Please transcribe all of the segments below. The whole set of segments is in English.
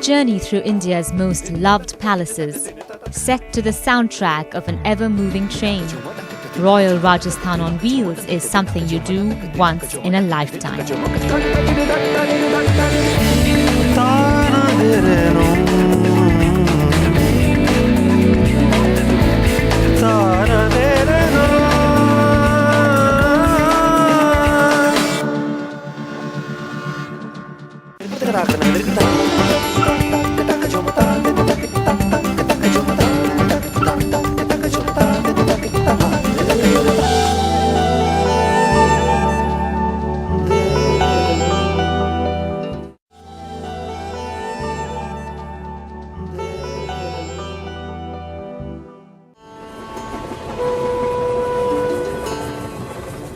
journey through India's most loved palaces, set to the soundtrack of an ever-moving train. Royal Rajasthan on wheels is something you do once in a lifetime.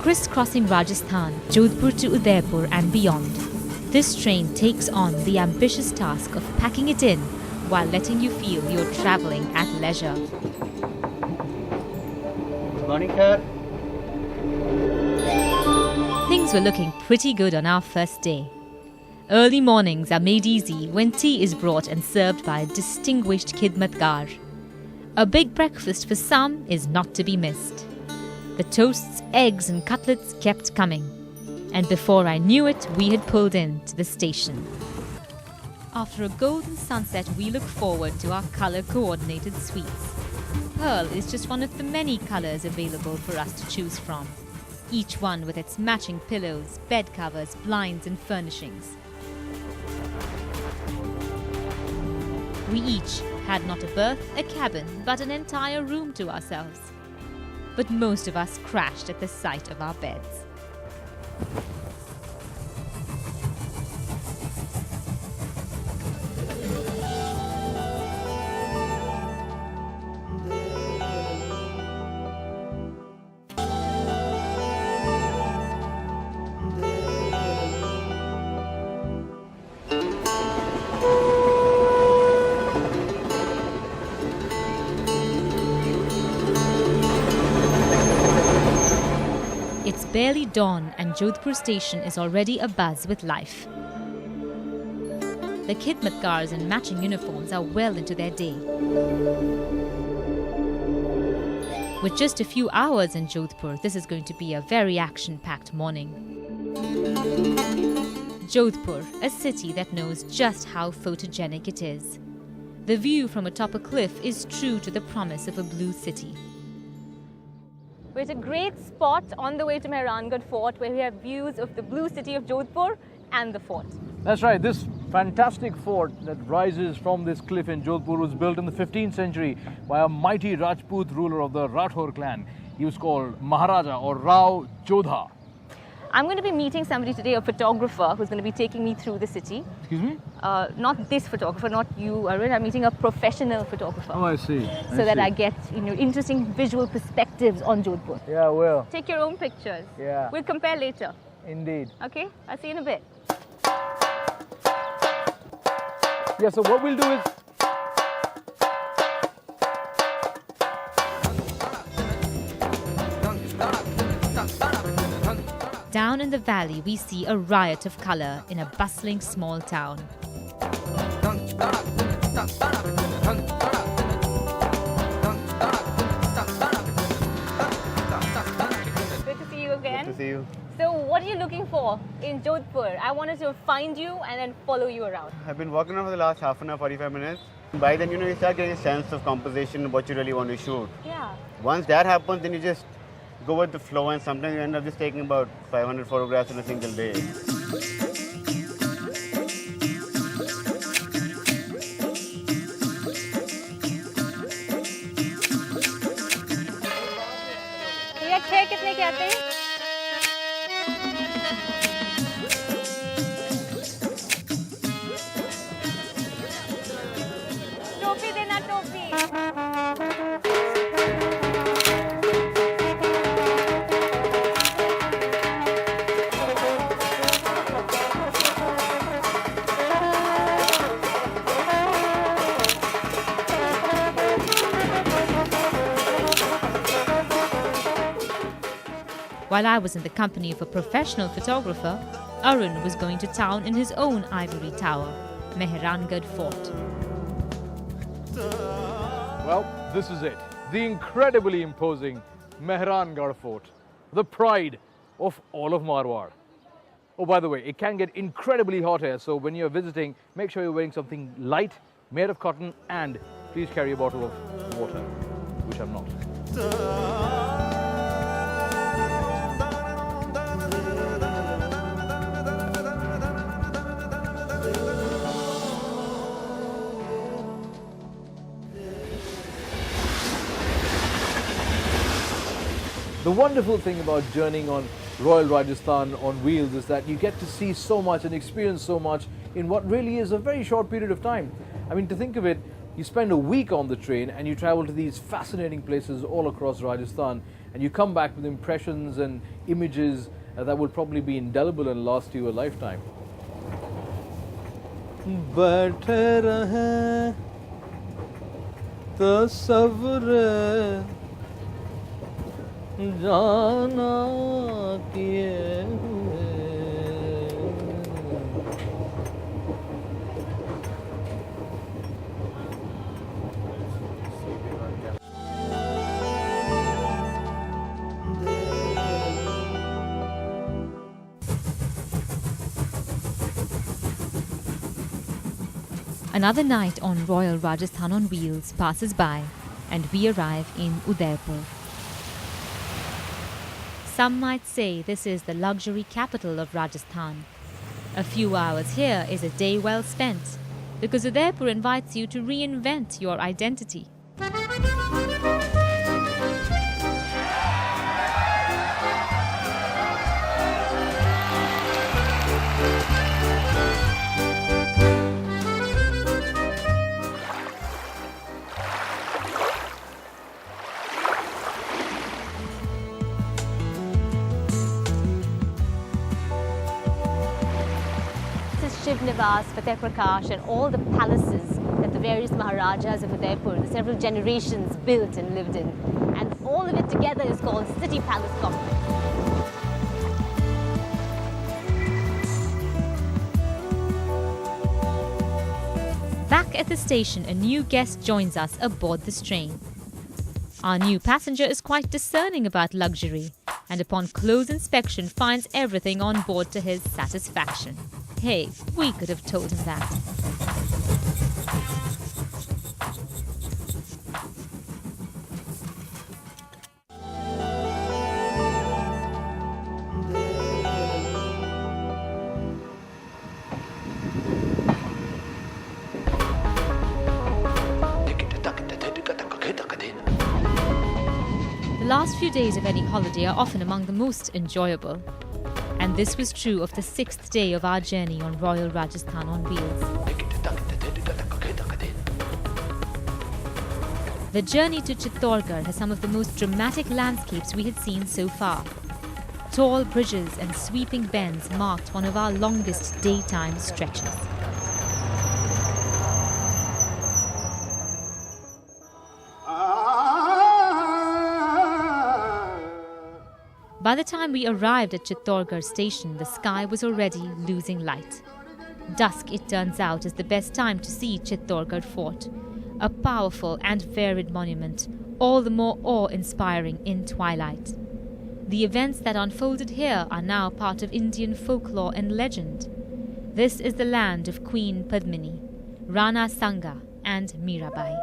Crisscrossing Rajasthan, Jodhpur to Udaipur and beyond, this train takes on the ambitious task of packing it in while letting you feel you're travelling at leisure. Good morning, sir. Things were looking pretty good on our first day. Early mornings are made easy when tea is brought and served by a distinguished khidmatgar. A big breakfast for some is not to be missed. The toasts, eggs and cutlets kept coming. And before I knew it, we had pulled in to the station. After a golden sunset, we look forward to our colour-coordinated suites. Pearl is just one of the many colours available for us to choose from, each one with its matching pillows, bed covers, blinds and furnishings. We each had not a berth, a cabin, but an entire room to ourselves. But most of us crashed at the sight of our beds. It's barely dawn and Jodhpur station is already abuzz with life. The khidmatgars in matching uniforms are well into their day. With just a few hours in Jodhpur, this is going to be a very action-packed morning. Jodhpur, a city that knows just how photogenic it is. The view from atop a cliff is true to the promise of a blue city. We're at a great spot on the way to Mehrangarh Fort where we have views of the blue city of Jodhpur and the fort. That's right, this fantastic fort that rises from this cliff in Jodhpur was built in the 15th century by a mighty Rajput ruler of the Rathore clan. He was called Maharaja or Rao Jodha. I'm going to be meeting somebody today, a photographer who's going to be taking me through the city. Excuse me? Not this photographer, not you, Arun. I'm meeting a professional photographer. Oh, I see. So that I get interesting visual perspectives on Jodhpur. Yeah, well. Take your own pictures. Yeah. We'll compare later. Indeed. Okay, I'll see you in a bit. Yeah, so what we'll do is... Down in the valley, we see a riot of colour in a bustling small town. Good to see you again. Good to see you. So what are you looking for in Jodhpur? I wanted to find you and then follow you around. I've been walking around for the last half an hour, 45 minutes. By then, you start getting a sense of composition, what you really want to shoot. Yeah. Once that happens, then you just go with the flow, and sometimes you end up just taking about 500 photographs in a single day. ये 6 कितने के आते हैं? टोपी देना टोपी. While I was in the company of a professional photographer, Arun was going to town in his own ivory tower, Mehrangarh Fort. Well, this is it. The incredibly imposing Mehrangarh Fort, the pride of all of Marwar. Oh, by the way, it can get incredibly hot here, so when you're visiting, make sure you're wearing something light, made of cotton, and please carry a bottle of water, which I'm not. The wonderful thing about journeying on Royal Rajasthan on wheels is that you get to see so much and experience so much in what really is a very short period of time. I mean, to think of it, you spend a week on the train and you travel to these fascinating places all across Rajasthan, and you come back with impressions and images that will probably be indelible and last you a lifetime. बैठे रहें तो सब्र जाना किए हुए Another night on Royal Rajasthan on wheels passes by and we arrive in Udaipur. Some might say this is the luxury capital of Rajasthan. A few hours here is a day well spent because Udaipur invites you to reinvent your identity. Shiv Nivas, Fateh Prakash, and all the palaces that the various Maharajas of Udaipur, the several generations built and lived in. And all of it together is called City Palace Complex. Back at the station, a new guest joins us aboard this train. Our new passenger is quite discerning about luxury and upon close inspection finds everything on board to his satisfaction. Hey, we could have told him that. The last few days of any holiday are often among the most enjoyable. And this was true of the 6th day of our journey on Royal Rajasthan on wheels. The journey to Chittorgarh has some of the most dramatic landscapes we had seen so far. Tall bridges and sweeping bends marked one of our longest daytime stretches. By the time we arrived at Chittorgarh station, the sky was already losing light. Dusk, it turns out, is the best time to see Chittorgarh Fort, a powerful and varied monument, all the more awe-inspiring in twilight. The events that unfolded here are now part of Indian folklore and legend. This is the land of Queen Padmini, Rana Sanga, and Mirabai.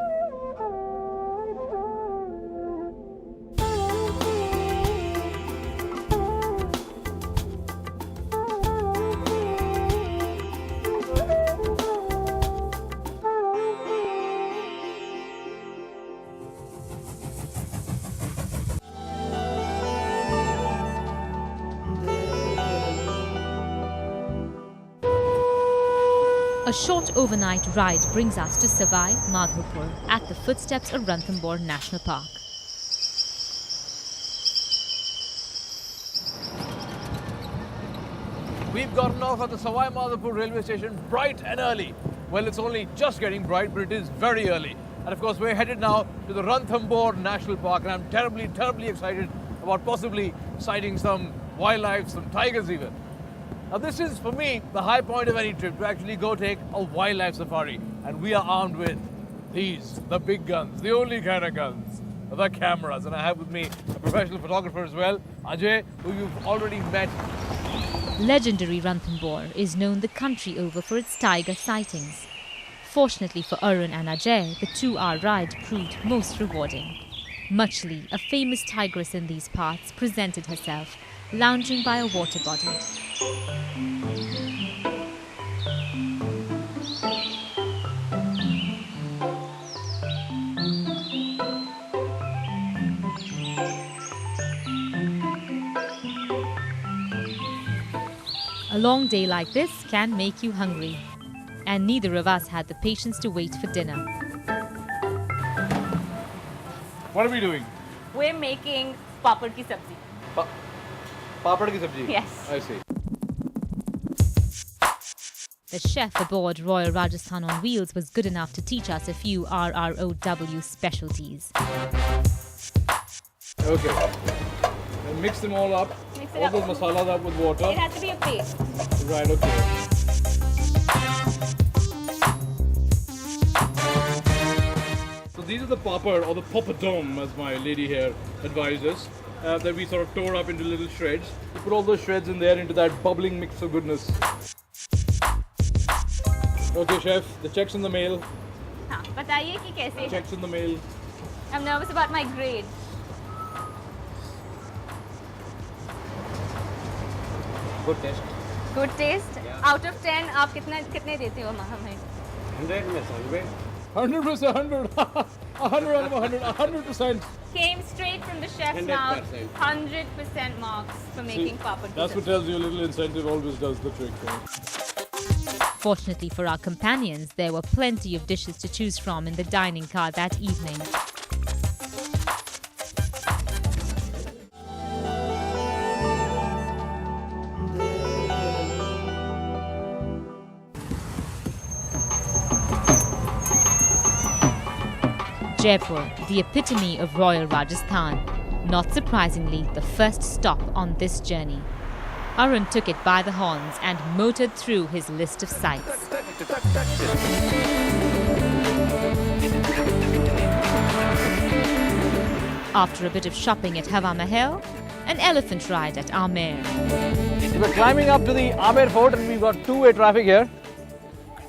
A short overnight ride brings us to Savai Madhopur at the footsteps of Ranthambore National Park. We've gotten off at the Savai Madhopur railway station bright and early. Well, it's only just getting bright, but it is very early. And of course, we're headed now to the Ranthambore National Park, and I'm terribly excited about possibly sighting some wildlife, some tigers even. Now this is, for me, the high point of any trip, to actually go take a wildlife safari. And we are armed with these, the big guns, the only kind of guns, the cameras. And I have with me a professional photographer as well, Ajay, who you've already met. Legendary Ranthambore is known the country over for its tiger sightings. Fortunately for Arun and Ajay, the 2-hour ride proved most rewarding. Muchly, a famous tigress in these parts, presented herself, lounging by a water body. A long day like this can make you hungry. And neither of us had the patience to wait for dinner. What are we doing? We're making papad ki sabzi. Papad ki sabji? Yes. I see. The chef aboard Royal Rajasthan on Wheels was good enough to teach us a few RROW specialties. Okay. And mix them all up. Mix it all up. those masalas up with water. It has to be a paste. Right, okay. So these are the papad, or the papadom, as my lady here advises, that we sort of tore up into little shreds. We put all those shreds in there into that bubbling mix of goodness. Okay, chef, the check's in the mail. हाँ, बताइए कि कैसे. Check's in the mail. I'm nervous about my grade. Good taste. Good taste. Out of 10, आप कितने देते हो हमें? 100 में 100. 100%, 100. 100 out of 100, 100%. Came straight from the chef's 100%. mouth. 100% marks for making papad ki That's what sabzi. tells you a little incentive always does the trick. Fortunately for our companions, there were plenty of dishes to choose from in the dining car that evening. Jaipur, the epitome of Royal Rajasthan. Not surprisingly, the first stop on this journey. Arun took it by the horns and motored through his list of sights. After a bit of shopping at Hawa Mahal, an elephant ride at Amer. We're climbing up to the Amer Fort and we've got two-way traffic here.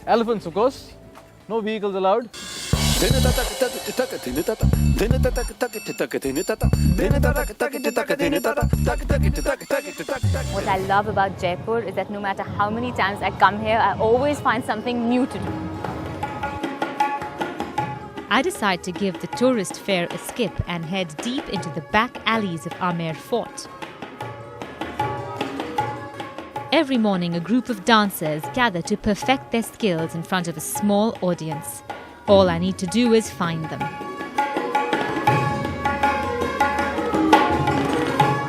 Elephants, of course. No vehicles allowed. What I love about Jaipur is that no matter how many times I come here, I always find something new to do. I decide to give the tourist fair a skip and head deep into the back alleys of Amer Fort. Every morning, a group of dancers gather to perfect their skills in front of a small audience. All I need to do is find them.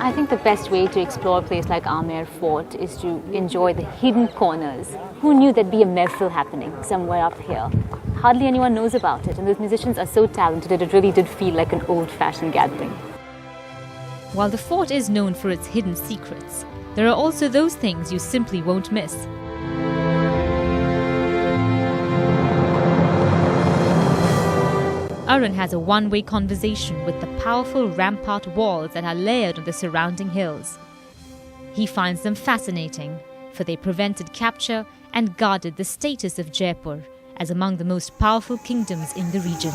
I think the best way to explore a place like Amer Fort is to enjoy the hidden corners. Who knew there'd be a mehfil happening somewhere up here? Hardly anyone knows about it, and those musicians are so talented that it really did feel like an old-fashioned gathering. While the fort is known for its hidden secrets, there are also those things you simply won't miss. Arun has a one-way conversation with the powerful rampart walls that are layered on the surrounding hills. He finds them fascinating, for they prevented capture and guarded the status of Jaipur as among the most powerful kingdoms in the region.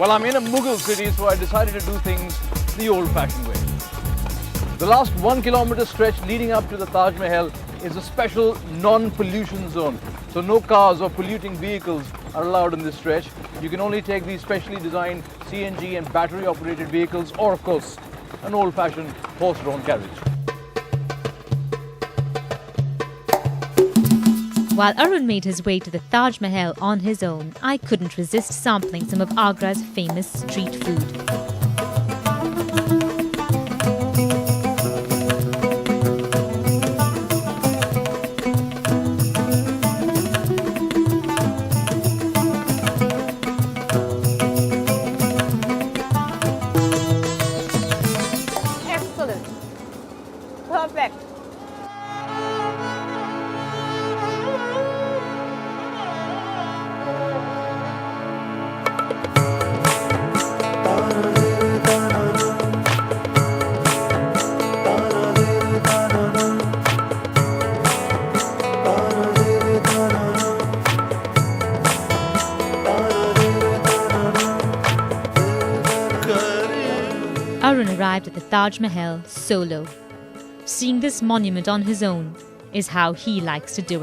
Well, I'm in a Mughal city, so I decided to do things the old-fashioned way. The last 1 kilometer stretch leading up to the Taj Mahal is a special non-pollution zone. So no cars or polluting vehicles are allowed in this stretch. You can only take these specially designed CNG and battery-operated vehicles, or of course, an old-fashioned horse-drawn carriage. While Arun made his way to the Taj Mahal on his own, I couldn't resist sampling some of Agra's famous street food. Excellent. Perfect. Arun arrived at the Taj Mahal solo. Seeing this monument on his own is how he likes to do it.